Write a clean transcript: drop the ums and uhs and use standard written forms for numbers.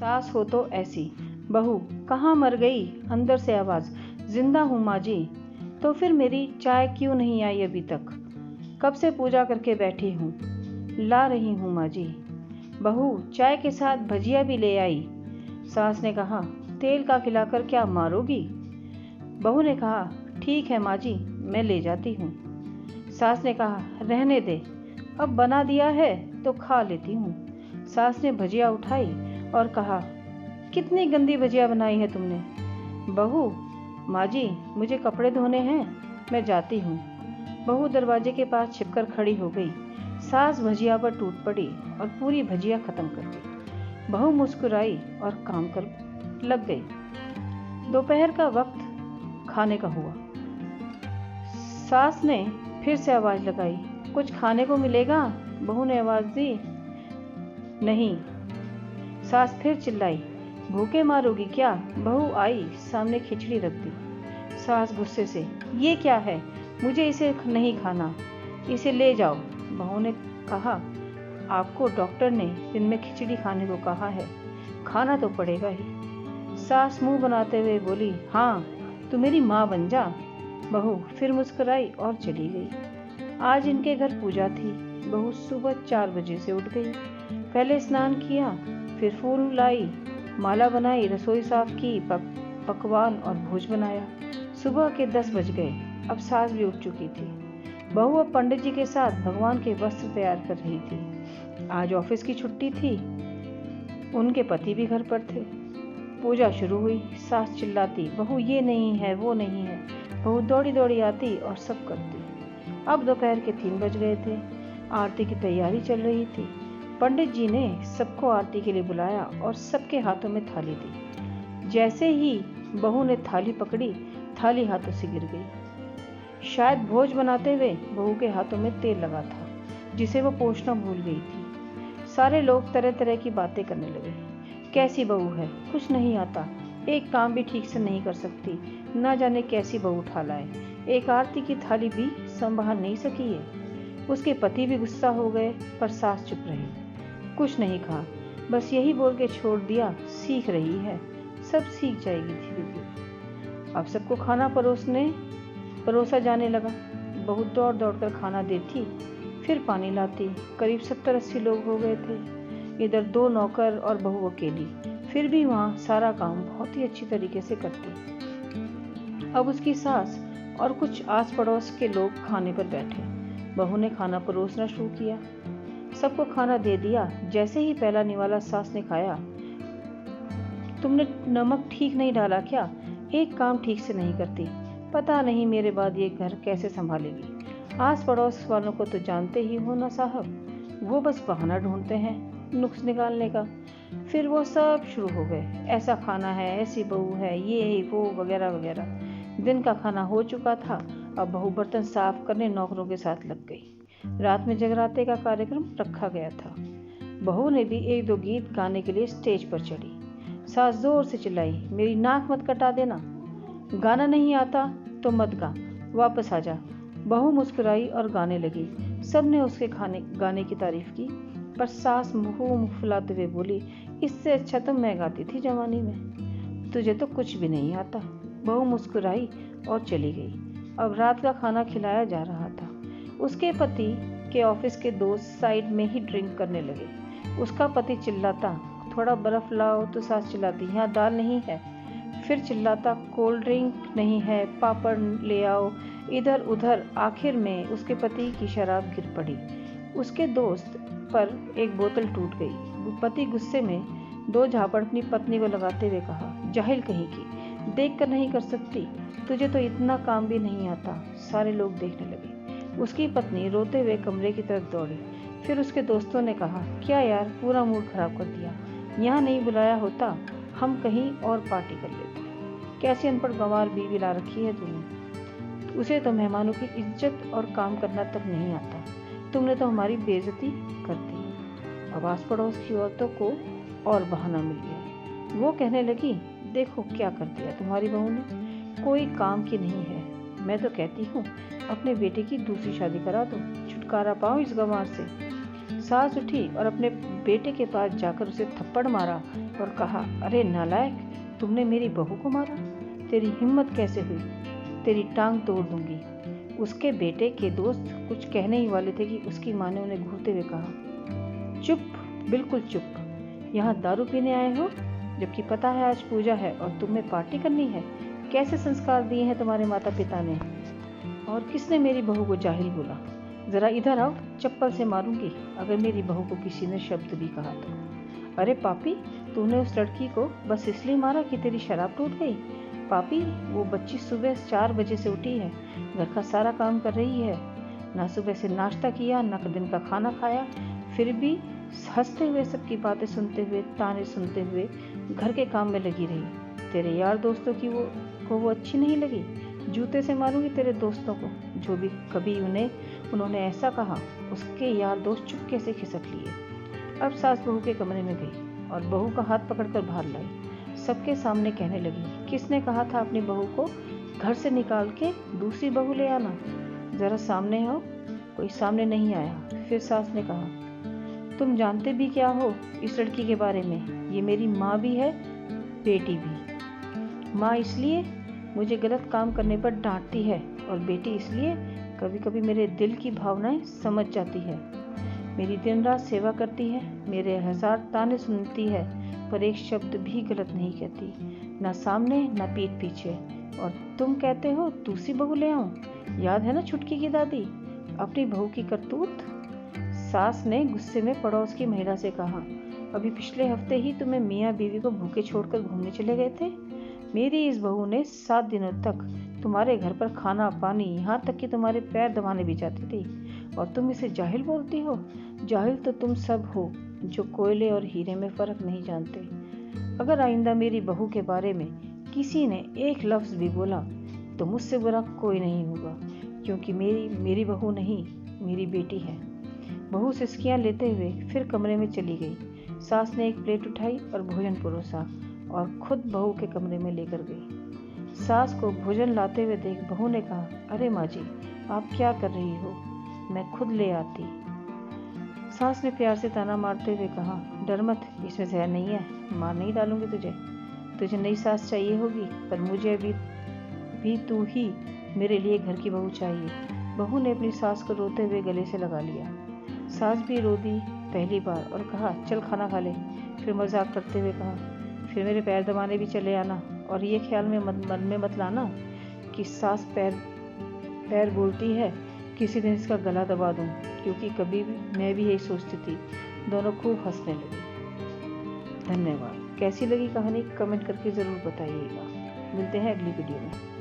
सास हो तो ऐसी। बहू, कहाँ मर गई? अंदर से आवाज़, जिंदा हूँ माँ जी। तो फिर मेरी चाय क्यों नहीं आई अभी तक? कब से पूजा करके बैठी हूँ, ला रही हूँ माँ जी। बहू, चाय के साथ भजिया भी ले आई। सास ने कहा, तेल का खिलाकर क्या मारोगी? बहू ने कहा, ठीक है माँ जी, मैं ले जाती हूँ। सास ने कहा, रहने दे, अब बना दिया है तो खा लेती हूँ। सास ने भजिया उठाई और कहा, कितनी गंदी भजिया बनाई है तुमने। बहू, माँ जी, मुझे कपड़े धोने हैं, मैं जाती हूँ। बहू दरवाजे के पास छिपकर खड़ी हो गई। सास भजिया पर टूट पड़ी और पूरी भजिया खत्म कर दी। बहू मुस्कुराई और काम कर लग गई। दोपहर का वक्त खाने का हुआ। सास ने फिर से आवाज़ लगाई, कुछ खाने को मिलेगा? बहू ने आवाज़ दी, नहीं। सास फिर चिल्लाई, भूखे मारोगी क्या? बहू आई, सामने खिचड़ी रख दी। सास गुस्से से, ये क्या है? मुझे इसे नहीं खाना, इसे ले जाओ। बहू ने कहा, आपको डॉक्टर ने दिन में खिचड़ी खाने को कहा है, खाना तो पड़ेगा ही। सास मुंह बनाते हुए बोली, हाँ, तू मेरी माँ बन जा। बहू फिर मुस्कुराई और चली गई। आज इनके घर पूजा थी। बहू सुबह 4 बजे से उठ गई। पहले स्नान किया, फिर फूल लाई, माला बनाई, रसोई साफ की, पकवान और भोज बनाया। सुबह के 10 बज गए। अब सास भी उठ चुकी थी। बहू अब पंडित जी के साथ भगवान के वस्त्र तैयार कर रही थी। आज ऑफिस की छुट्टी थी। उनके पति भी घर पर थे। पूजा शुरू हुई। सास चिल्लाती, बहू ये नहीं है, वो नहीं है। बहू दौड़ी दौड़ी आती और सब करती। अब दोपहर के 3 बज गए थे। आरती की तैयारी चल रही थी। पंडित जी ने सबको आरती के लिए बुलाया और सबके हाथों में थाली दी। जैसे ही बहू ने थाली पकड़ी, थाली हाथों से गिर गई। शायद भोज बनाते हुए बहू के हाथों में तेल लगा था, जिसे वो पोंछना भूल गई थी। सारे लोग तरह तरह की बातें करने लगे। कैसी बहू है, कुछ नहीं आता, एक काम भी ठीक से नहीं कर सकती, ना जाने कैसी बहू उठा लाए, एक आरती की थाली भी संभाल नहीं सकी है। उसके पति भी गुस्सा हो गए, पर सास चुप रही, कुछ नहीं कहा, बस यही बोल के छोड़ दिया, सीख रही है, सब सीख जाएगी धीरे धीरे। अब सबको खाना परोसा जाने लगा। बहू दौड़ दौड़ कर खाना देती, फिर पानी लाती। करीब 70-80 लोग हो गए थे। इधर 2 नौकर और बहू अकेली, फिर भी वहाँ सारा काम बहुत ही अच्छी तरीके से करती। अब उसकी सास और कुछ आस पड़ोस के लोग खाने पर बैठे। बहू ने खाना परोसना शुरू किया। सबको खाना दे दिया। जैसे ही पहला निवाला सास ने खाया, तुमने नमक ठीक नहीं डाला क्या? एक काम ठीक से नहीं करती, पता नहीं मेरे बाद ये घर कैसे संभालेगी। आस पड़ोस वालों को तो जानते ही हो ना साहब, वो बस बहाना ढूंढते हैं नुक्स निकालने का। फिर वो सब शुरू हो गए, ऐसा खाना है, ऐसी बहू है, ये वो वगैरह वगैरह। दिन का खाना हो चुका था। अब बहू बर्तन साफ करने नौकरों के साथ लग गई। रात में जगराते का कार्यक्रम रखा गया था। बहू ने भी 1-2 गीत गाने के लिए स्टेज पर चढ़ी। सास जोर से चिल्लाई, मेरी नाक मत कटा देना, गाना नहीं आता तो मत गा, वापस आ जा। बहू मुस्कुराई और गाने लगी। सबने उसके गाने की तारीफ की, पर सास मुंह फुलाते हुए बोली, इससे अच्छा तो मैं गाती थी जवानी में, तुझे तो कुछ भी नहीं आता। बहू मुस्कुराई और चली गई। अब रात का खाना खिलाया जा रहा था। उसके पति के ऑफिस के दोस्त साइड में ही ड्रिंक करने लगे। उसका पति चिल्लाता, थोड़ा बर्फ लाओ, तो सास चिल्लाती, यहाँ दाल नहीं है। फिर चिल्लाता, कोल्ड ड्रिंक नहीं है, पापड़ ले आओ। इधर उधर आखिर में उसके पति की शराब गिर पड़ी। उसके दोस्त पर एक बोतल टूट गई। पति गुस्से में 2 झापड़ अपनी पत्नी को लगाते हुए कहा, जाहिल कहीं की, देख कर नहीं कर सकती, तुझे तो इतना काम भी नहीं आता। सारे लोग देखने लगे। उसकी पत्नी रोते हुए कमरे की तरफ दौड़ी। फिर उसके दोस्तों ने कहा, क्या यार, पूरा मूड खराब कर दिया, यहाँ नहीं बुलाया होता, हम कहीं और पार्टी कर लेते। कैसी अनपढ़ गंवार बीवी ला रखी है तूने, उसे तो मेहमानों की इज्जत और काम करना तक नहीं आता, तुमने तो हमारी बेइज्जती कर दी। अब आस पड़ोस की औरतों को और बहाना मिल गया। वो कहने लगी, देखो क्या कर दिया तुम्हारी बहू ने, कोई काम की नहीं है। मैं तो कहती हूँ अपने बेटे की दूसरी शादी करा दो, छुटकारा पाओ इस गंवार से। सास उठी और अपने बेटे के पास जाकर उसे थप्पड़ मारा और कहा, अरे नालायक, तुमने मेरी बहू को मारा, तेरी हिम्मत कैसे हुई, तेरी टांग तोड़ दूंगी। उसके बेटे के दोस्त कुछ कहने ही वाले थे कि उसकी माँ ने उन्हें घूरते हुए कहा, चुप, बिल्कुल चुप, यहाँ दारू पीने आए हो, जबकि पता है आज पूजा है और तुम्हें पार्टी करनी है। कैसे संस्कार दिए हैं तुम्हारे माता पिता ने, और किसने मेरी बहू को जाहिल बोला? जरा इधर आओ, चप्पल से मारूंगी अगर मेरी बहू को किसी ने शब्द भी कहा तो। अरे पापी, तूने उस लड़की को बस इसलिए मारा कि तेरी शराब टूट गई? पापी, वो बच्ची सुबह 4 बजे से उठी है, घर का सारा काम कर रही है, ना सुबह से नाश्ता किया, ना दिन का खाना खाया, फिर भी हंसते हुए, सबकी बातें सुनते हुए, ताने सुनते हुए घर के काम में लगी रही। तेरे यार दोस्तों की वो अच्छी नहीं लगी? जूते से मारूंगी तेरे दोस्तों को, जो भी कभी उन्होंने ऐसा कहा। उसके यार दोस्त चुपके से खिसक लिए। अब सास बहू के कमरे में गई और बहू का हाथ पकड़कर बाहर लाई। सबके सामने कहने लगी, किसने कहा था अपनी बहू को घर से निकाल के दूसरी बहू ले आना? जरा सामने आओ। कोई सामने नहीं आया। फिर सास ने कहा, तुम जानते भी क्या हो इस लड़की के बारे में? ये मेरी माँ भी है, बेटी भी। माँ इसलिए मुझे गलत काम करने पर डांटती है और बेटी इसलिए कभी कभी मेरे दिल की भावनाएं समझ जाती है। मेरी दिन रात सेवा करती है, मेरे 1000 ताने सुनती है, पर एक शब्द भी गलत नहीं कहती, ना सामने ना पीठ पीछे। और तुम कहते हो दूसरी बहू ले आऊं? याद है ना छुटकी की दादी, अपनी बहू की करतूत? सास ने गुस्से में पड़ोस की महिला से कहा, अभी पिछले हफ्ते ही तुम्हें मियाँ बीवी को भूखे छोड़कर घूमने चले गए थे। मेरी इस बहू ने 7 दिनों तक तुम्हारे घर पर खाना पानी, यहाँ तक कि तुम्हारे पैर दबाने भी जाती थी, और तुम इसे जाहिल बोलती हो? जाहिल तो तुम सब हो, जो कोयले और हीरे में फर्क नहीं जानते। अगर आइंदा मेरी बहू के बारे में किसी ने एक लफ्ज़ भी बोला तो मुझसे बुरा कोई नहीं होगा, क्योंकि मेरी बहू नहीं, मेरी बेटी है। बहू सिसकियाँ लेते हुए फिर कमरे में चली गई। सास ने एक प्लेट उठाई और भोजन परोसा और खुद बहू के कमरे में लेकर गई। सास को भोजन लाते हुए देख बहू ने कहा, अरे माँ जी, आप क्या कर रही हो, मैं खुद ले आती। सास ने प्यार से ताना मारते हुए कहा, डर मत, इसमें जहर नहीं है, मार नहीं डालूंगी तुझे नई सास चाहिए होगी, पर मुझे भी तू ही मेरे लिए घर की बहू चाहिए। बहू ने अपनी सास को रोते हुए गले से लगा लिया। सास भी रो दी पहली बार और कहा, चल खाना खा ले। फिर मजाक करते हुए कहा, फिर मेरे पैर दबाने भी चले आना, और ये ख्याल में मन में मत लाना कि सास पैर बोलती है किसी दिन इसका गला दबा दूं, क्योंकि कभी भी मैं भी यही सोचती थी। दोनों खूब हंसने लगे। धन्यवाद। कैसी लगी कहानी कमेंट करके ज़रूर बताइएगा। मिलते हैं अगली वीडियो में।